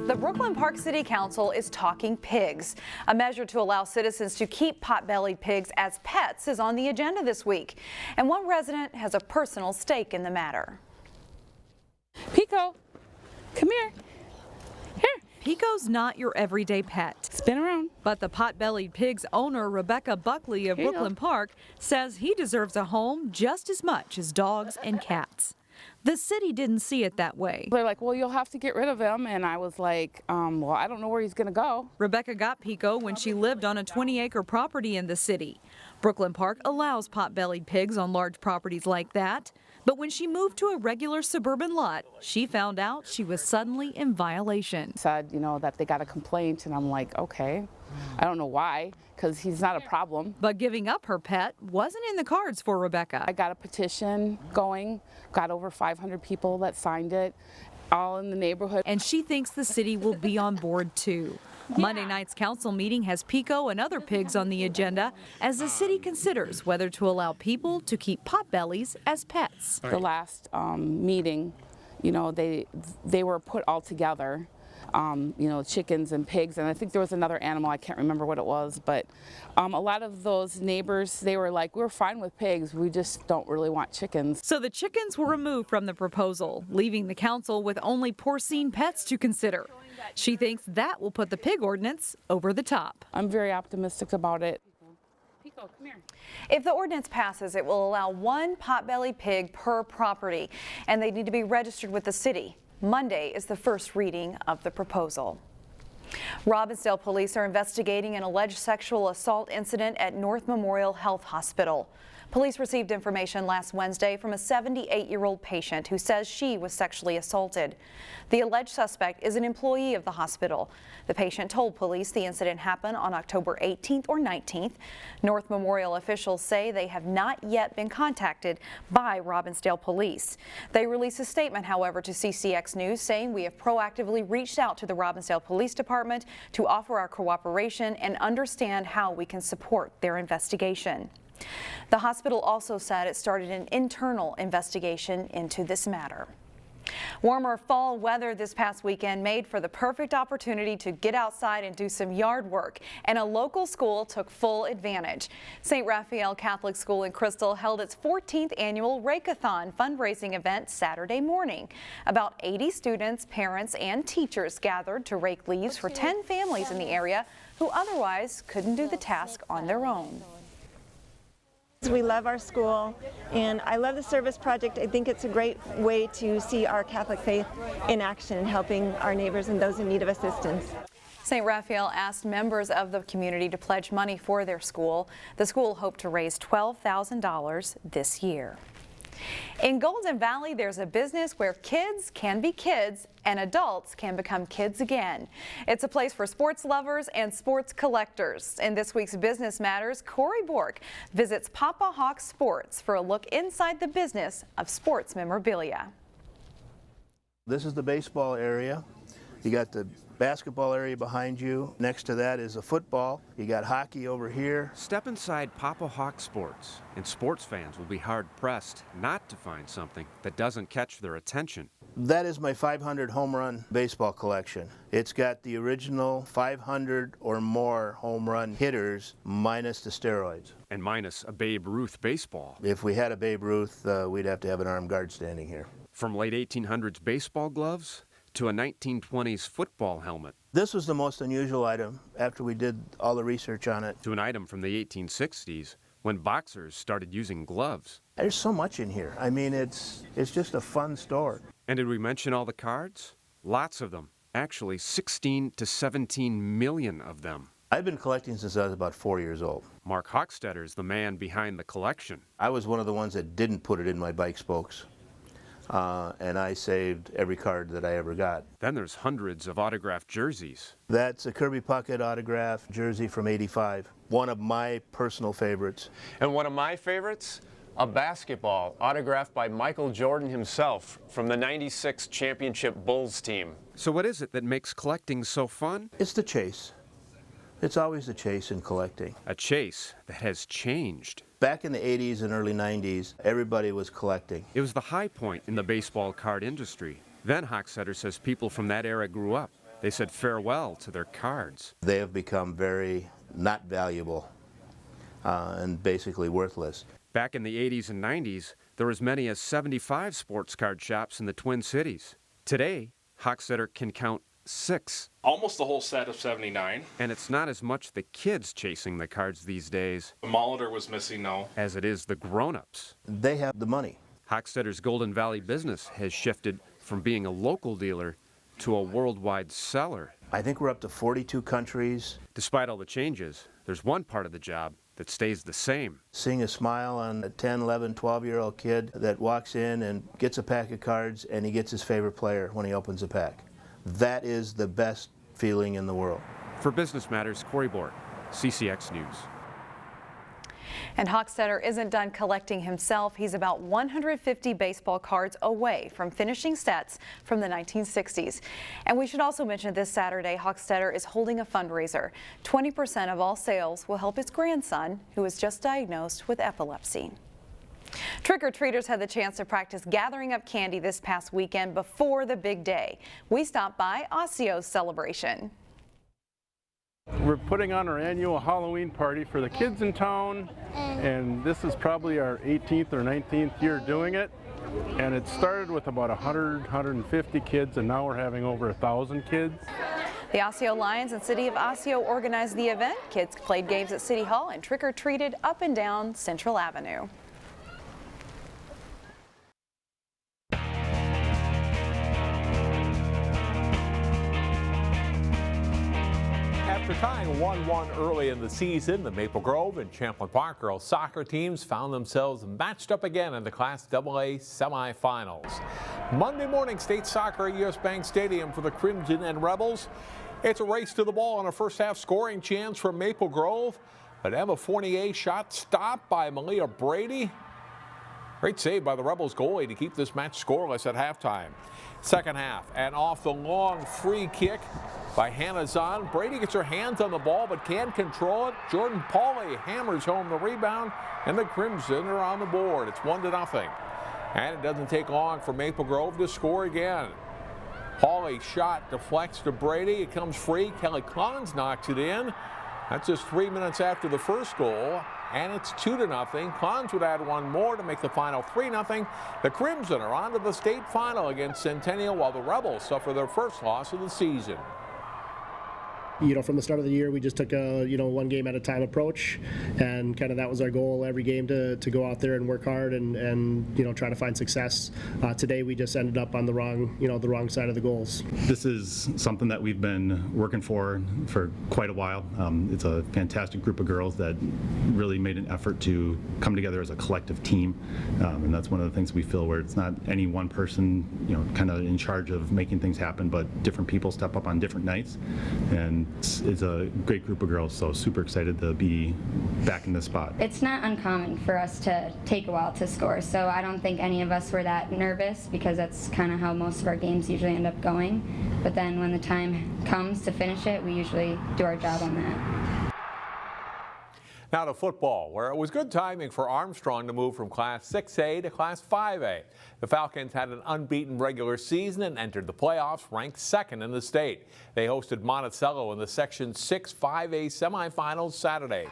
The Brooklyn Park City Council is talking pigs. A measure to allow citizens to keep pot-bellied pigs as pets is on the agenda this week. And one resident has a personal stake in the matter. Pico, come here. Here. Pico's not your everyday pet. Spin around. But the pot-bellied pig's owner, Rebecca Buckley of Brooklyn Park, says he deserves a home just as much as dogs and cats. The city didn't see it that way. They're like, well, you'll have to get rid of him. And I was like, well, I don't know where he's going to go. Rebecca got Pico when she lived on a 20-acre property in the city. Brooklyn Park allows pot-bellied pigs on large properties like that. But when she moved to a regular suburban lot, she found out she was suddenly in violation. Said, that they got a complaint, and I'm like, okay. I don't know why, because he's not a problem. But giving up her pet wasn't in the cards for Rebecca. I got a petition going, got over 500 people that signed it, all in the neighborhood. And she thinks the city will be on board too. Monday night's council meeting has Pico and other pigs on the agenda as the city considers whether to allow people to keep potbellies as pets. The last meeting, they were put all together. Chickens and pigs, and I think there was another animal, I can't remember what it was, but a lot of those neighbors, they were like, we're fine with pigs, we just don't really want chickens. So the chickens were removed from the proposal, leaving the council with only porcine pets to consider. She thinks that will put the pig ordinance over the top. I'm very optimistic about it. Pico, come here. If the ordinance passes, it will allow one pot-bellied pig per property, and they need to be registered with the city. Monday is the first reading of the proposal. Robbinsdale police are investigating an alleged sexual assault incident at North Memorial Health Hospital. Police received information last Wednesday from a 78-year-old patient who says she was sexually assaulted. The alleged suspect is an employee of the hospital. The patient told police the incident happened on October 18th or 19th. North Memorial officials say they have not yet been contacted by Robbinsdale police. They released a statement, however, to CCX News saying we have proactively reached out to the Robbinsdale Police Department to offer our cooperation and understand how we can support their investigation. The hospital also said it started an internal investigation into this matter. Warmer fall weather this past weekend made for the perfect opportunity to get outside and do some yard work, and a local school took full advantage. St. Raphael Catholic School in Crystal held its 14th annual Rake-a-thon fundraising event Saturday morning. About 80 students, parents, and teachers gathered to rake leaves for 10 families in the area who otherwise couldn't do the task on their own. We love our school, and I love the service project. I think it's a great way to see our Catholic faith in action, helping our neighbors and those in need of assistance. St. Raphael asked members of the community to pledge money for their school. The school hoped to raise $12,000 this year. In Golden Valley, there's a business where kids can be kids and adults can become kids again. It's a place for sports lovers and sports collectors. In this week's Business Matters, Corey Bork visits Papa Hawk Sports for a look inside the business of sports memorabilia. This is the baseball area. You got the basketball area behind you. Next to that is a football. You got hockey over here. Step inside Papa Hawk Sports, and sports fans will be hard-pressed not to find something that doesn't catch their attention. That is my 500 home run baseball collection. It's got the original 500 or more home run hitters minus the steroids. And minus a Babe Ruth baseball. If we had a Babe Ruth, we'd have to have an armed guard standing here. From late 1800s baseball gloves to a 1920s football helmet. This was the most unusual item after we did all the research on it. To an item from the 1860s when boxers started using gloves. There's so much in here. I mean, it's just a fun store. And did we mention all the cards? Lots of them. Actually, 16 to 17 million of them. I've been collecting since I was about 4 years old. Mark Hochstetter's is the man behind the collection. I was one of the ones that didn't put it in my bike spokes. And I saved every card that I ever got. Then there's hundreds of autographed jerseys. That's a Kirby Puckett autographed jersey from '85. One of my personal favorites. And one of my favorites, a basketball autographed by Michael Jordan himself from the '96 championship Bulls team. So what is it that makes collecting so fun? It's the chase. It's always the chase in collecting. A chase that has changed. Back in the 80s and early 90s, everybody was collecting. It was the high point in the baseball card industry. Then Hochstetter says people from that era grew up. They said farewell to their cards. They have become very not valuable and basically worthless. Back in the 80s and 90s, there were as many as 75 sports card shops in the Twin Cities. Today, Hochstetter can count 6. Almost the whole set of 79. And it's not as much the kids chasing the cards these days. The Molitor was missing now. As it is the grown-ups. They have the money. Hochstetter's Golden Valley business has shifted from being a local dealer to a worldwide seller. I think we're up to 42 countries. Despite all the changes, there's one part of the job that stays the same. Seeing a smile on a 10, 11, 12-year-old kid that walks in and gets a pack of cards and he gets his favorite player when he opens a pack. That is the best feeling in the world. For Business Matters, Corey Bork, CCX News. And Hochstetter isn't done collecting himself. He's about 150 baseball cards away from finishing sets from the 1960s. And we should also mention this Saturday, Hochstetter is holding a fundraiser. 20% of all sales will help his grandson, who was just diagnosed with epilepsy. Trick-or-treaters had the chance to practice gathering up candy this past weekend before the big day. We stopped by Osseo's celebration. We're putting on our annual Halloween party for the kids in town, and this is probably our 18th or 19th year doing it. And it started with about 100, 150 kids, and now we're having over 1,000 kids. The Osseo Lions and City of Osseo organized the event. Kids played games at City Hall and trick-or-treated up and down Central Avenue. After tying 1-1 early in the season, the Maple Grove and Champlin Park girls soccer teams found themselves matched up again in the Class AA semifinals. Monday morning state soccer at US Bank Stadium for the Crimson and Rebels. It's a race to the ball and a first half scoring chance from Maple Grove, but Emma Fournier shot stopped by Malia Brady. Great save by the Rebels goalie to keep this match scoreless at halftime. Second half, and off the long free kick by Hannah Zahn. Brady gets her hands on the ball but can't control it. Jordan Pauly hammers home the rebound, and the Crimson are on the board. It's 1-0. And it doesn't take long for Maple Grove to score again. Pauly's shot deflects to Brady. It comes free. Kelly Collins knocks it in. That's just 3 minutes after the first goal. And it's 2-0. Collins would add one more to make the final 3-0. The Crimson are on to the state final against Centennial, while the Rebels suffer their first loss of the season. You know, from the start of the year, we just took a, one game at a time approach, and kind of that was our goal every game to go out there and work hard and try to find success. Today we just ended up on the wrong side of the goals. This is something that we've been working for quite a while. It's a fantastic group of girls that really made an effort to come together as a collective team, and that's one of the things we feel where it's not any one person, kind of in charge of making things happen, but different people step up on different nights, and it's a great group of girls, so super excited to be back in this spot. It's not uncommon for us to take a while to score, so I don't think any of us were that nervous because that's kind of how most of our games usually end up going. But then when the time comes to finish it, we usually do our job on that. Now to football, where it was good timing for Armstrong to move from Class 6A to Class 5A. The Falcons had an unbeaten regular season and entered the playoffs ranked second in the state. They hosted Monticello in the Section 6 5A semifinals Saturday.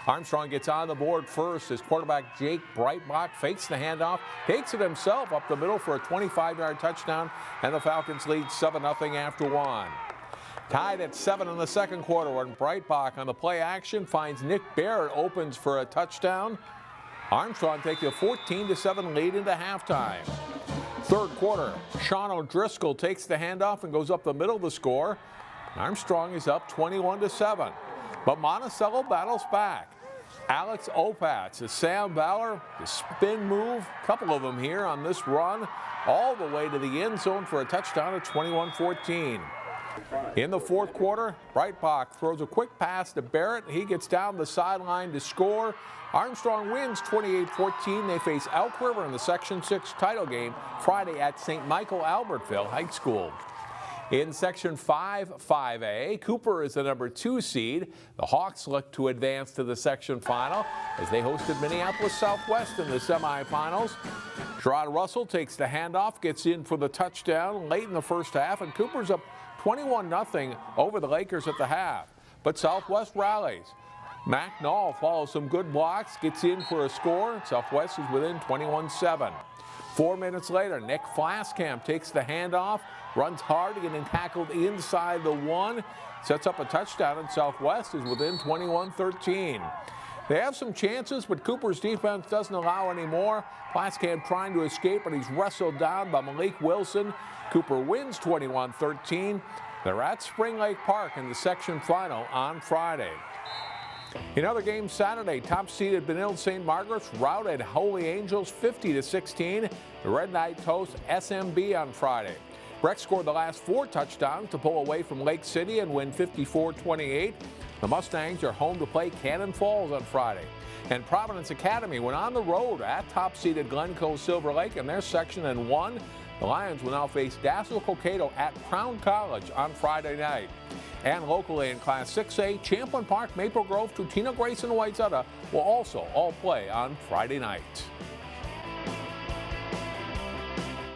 Armstrong gets on the board first as quarterback Jake Breitbach fakes the handoff, takes it himself up the middle for a 25-yard touchdown, and the Falcons lead 7-0 after one. Tied at 7 in the second quarter when Breitbach on the play action finds Nick Barrett opens for a touchdown. Armstrong takes a 14-7 lead into halftime. Third quarter, Sean O'Driscoll takes the handoff and goes up the middle to score. Armstrong is up 21-7, but Monticello battles back. Alex Opatz, a Sam Bauer, the spin move, a couple of them here on this run, all the way to the end zone for a touchdown at 21-14. In the fourth quarter, Breitbach throws a quick pass to Barrett. He gets down the sideline to score. Armstrong wins 28-14. They face Elk River in the Section 6 title game Friday at St. Michael Albertville High School. In Section 5 5A, Cooper is the number 2 seed. The Hawks look to advance to the section final as they hosted Minneapolis Southwest in the semifinals. Gerard Russell takes the handoff, gets in for the touchdown late in the first half, and Cooper's up 21-0 over the Lakers at the half. But Southwest rallies. Mac Knoll follows some good blocks, gets in for a score. Southwest is within 21-7. 4 minutes later, Nick Flaskamp takes the handoff, runs hard, getting tackled inside the 1, sets up a touchdown, and Southwest is within 21-13. They have some chances, but Cooper's defense doesn't allow any more. Flaskamp trying to escape, but he's wrestled down by Malik Wilson. Cooper wins 21-13. They're at Spring Lake Park in the section final on Friday. In other games Saturday, top-seeded Benilde St. Margaret's routed Holy Angels 50-16. The Red Knights host SMB on Friday. Breck scored the last 4 touchdowns to pull away from Lake City and win 54-28. The Mustangs are home to play Cannon Falls on Friday. And Providence Academy went on the road at top-seeded Glencoe Silver Lake in their section and won. The Lions will now face Dassel Cokato at Crown College on Friday night. And locally in Class 6A, Champlin Park, Maple Grove, Tutino Grace, and Wayzata will also all play on Friday night.